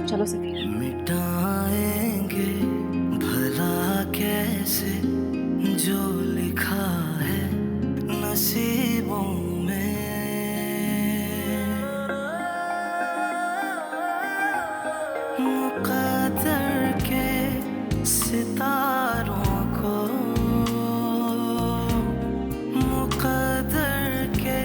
चलो सफी। मिटाएंगे भला कैसे जो लिखा है नसीबों में। मुक़द्दर के सितारों को, मुक़द्दर के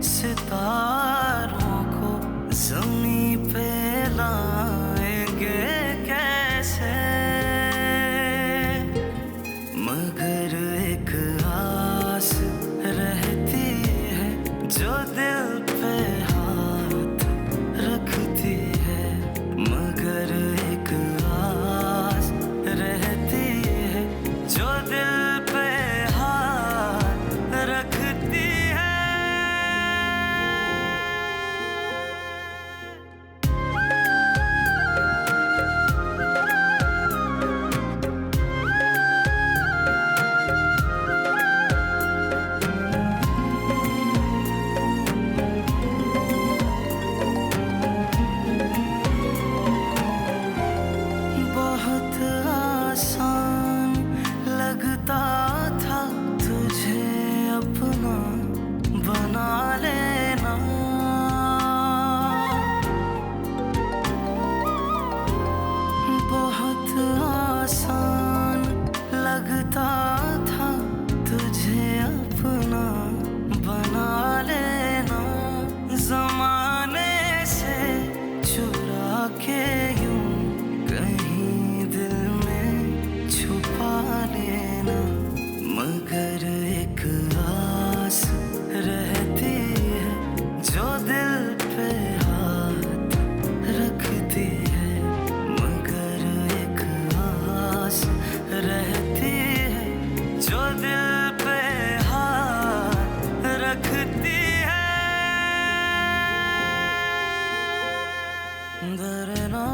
सितारों को ज़मीं पे लाएंगे कैसे। मगर एक आस रहती है जो दिल पे हाथ रखती है। मगर एक आस रहती है जो दिल पे हाथ रखती है। बहुत आसान लगता था तुझे अपना बना लेना। बहुत आसान लगता था तुझे अपना बना लेना। ज़माने से चुरा के यूं कहीं दिल में छुपा लेना। मगर एक आस रहती है जो दिल पे हाथ रखती है। मगर एक आस रहती है जो दिल पे हाथ रखती है। दरना